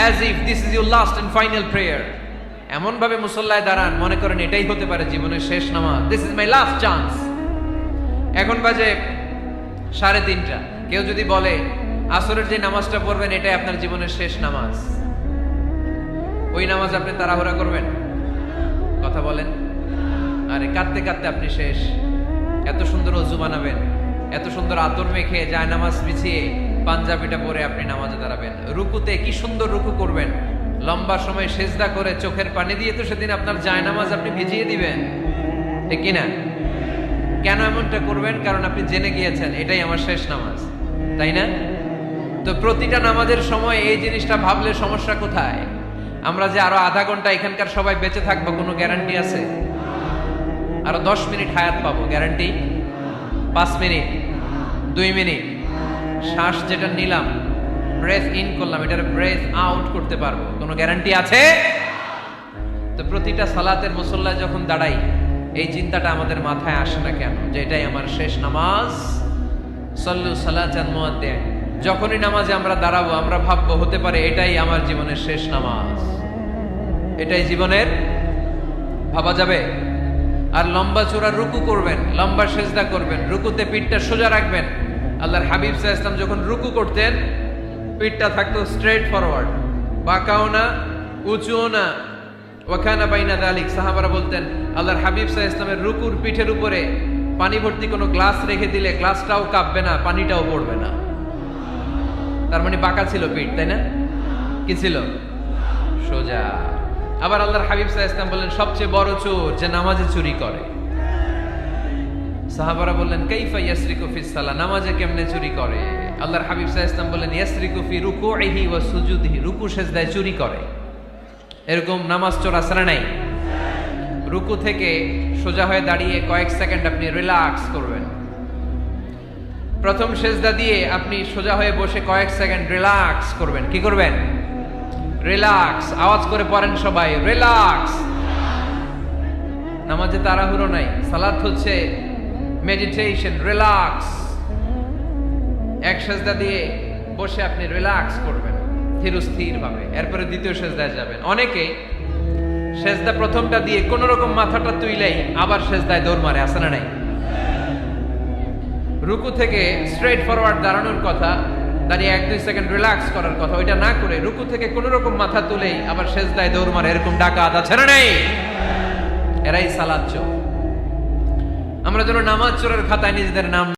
as if this is your last and final prayer. এমন ভাবে মুসল্লায় দাঁড়ান মনে করেন এটাই হতে পারে জীবনের শেষ নামাজ। This is my last chance. এখন বাজে 3:30। কেউ যদি বলে আসরের যে নামাজটা পড়বেন এটাই আপনার জীবনের শেষ নামাজ, ওই নামাজ আপনি তাড়াহুড়া করবেন? কথা বলেন। আরে কাঁদতে কাঁদতে আপনি শেষ। এত সুন্দর ওযু বানাবেন, এত সুন্দর আতর মেখে যায় নামাজ বিছিয়ে পাঞ্জাবিটা পরে আপনি নামাজে দাঁড়াবেন। রুকুতে কি সুন্দর রুকু করবেন, লম্বা সময় সেজদা করে চোখের পানি দিয়ে তো সেদিন আপনার যায় নামাজ আপনি ভিজিয়ে দিবেন, ঠিক কিনা? কেন এমনটা করবেন? কারণ আপনি জেনে গিয়েছেন এটাই আমার শেষ নামাজ, তাই না? তো প্রতিটা নামাজের সময় এই জিনিসটা ভাবলে সমস্যা কোথায়? আমরা যে আরো আধা ঘন্টা এখানকার সবাই বেঁচে থাকবো কোনো গ্যারান্টি আছে? আরো 10 মিনিট হায়াত পাবো, গ্যারান্টি? 5 মিনিট, 2 মিনিট, শ্বাস যেটা নিলাম, ব্রেথ ইন করলাম, এটার ব্রেথ আউট করতে পারবো, কোনো গ্যারান্টি আছে? তো প্রতিটা সালাতের মুসল্লায় যখন দাঁড়াই এই চিন্তাটা আমাদের মাথায় আসে না কেন যে এটাই আমার শেষ নামাজ? সল্লু সালাতান মুআদ্দিন। যখনই নামাজে আমরা দাঁড়াবো আমরা ভাববো হতে পারে এটাই আমার জীবনের শেষ নামাজ, এটাই জীবনের, ভাবা যাবে? আর লম্বা চূড়া রুকু করবেন, লম্বা সেজদা করবেন, রুকুতে পিঠটা সোজা রাখবেন। আল্লাহর হাবিব সাল্লাল্লাহু আলাইহি ওয়াসাল্লাম যখন রুকু করতেন পিঠটা থাকতো স্ট্রেট ফরওয়ার্ড, বাঁকাও না উঁচুও না। ওয়াকানা বাইনা যালিক। সাহাবারা বলতেন আল্লাহর হাবিব সাল্লাল্লাহু আলাইহি ওয়াসাল্লামের রুকুর পিঠের উপরে পানি ভর্তি কোনো গ্লাস রেখে দিলে গ্লাসটাও কাঁপবে না, পানিটাও পড়বে না। তার মানে বাঁকা ছিল পিঠ, তাই না? কি ছিল? সোজা। আবার আল্লাহর হাবিব সাল্লাল্লাহু আলাইহি ওয়াসাল্লাম বললেন সবচেয়ে বড় চোর যে নামাজে চুরি করে। সাহাবারা বললেন কাইফা ইয়াসরিকু ফিস সালাহ, নামাজে কেমনে চুরি করে? আল্লাহর হাবিব সাল্লাল্লাহু আলাইহি ওয়াসাল্লাম বললেন ইয়াসরিকু ফি রুকুইহি ওয়া সুজুদিহি, রুকু সেজদায় চুরি করে। এরকম নামাজ চোর আছে না নাই? রুকু থেকে সোজা হয়ে দাঁড়িয়ে কয়েক সেকেন্ড আপনি রিল্যাক্স করবেন। প্রথম সেজদা দিয়ে আপনি সোজা হয়ে বসে কয়েক সেকেন্ড রিল্যাক্স করবেন। কি করবেন? রিল্যাক্স। আওয়াজ করে পড়েন সবাই, রিল্যাক্স। নামাজে তাড়াহুড়ো নাই, সালাত হচ্ছে মেডিটেশন, রিল্যাক্স। এক সেজদা দিয়ে বসে আপনি রিল্যাক্স করবেন ধীরস্থির ভাবে, এরপরে দ্বিতীয় সেজদায় যাবেন। অনেকে সেজদা প্রথমটা দিয়ে কোন রকম মাথাটা তুইলেই আবার সেজদায় দৌড় মারে, আছে না নাই? রুকু থেকে স্ট্রেট ফরওয়ার্ড দাঁড়ানোর কথা, দাঁড়িয়ে 1-2 সেকেন্ড রিল্যাক্স করার কথা, ওইটা না করে রুকু থেকে কোন রকম মাথা তুলেই আবার সেজদায় দৌড় মারে, এরকম ডাকাত আছে না নাই? এরাই সালাত চোর। আমরা যেন নামাজ চোরের খাতায় নিজেদের নাম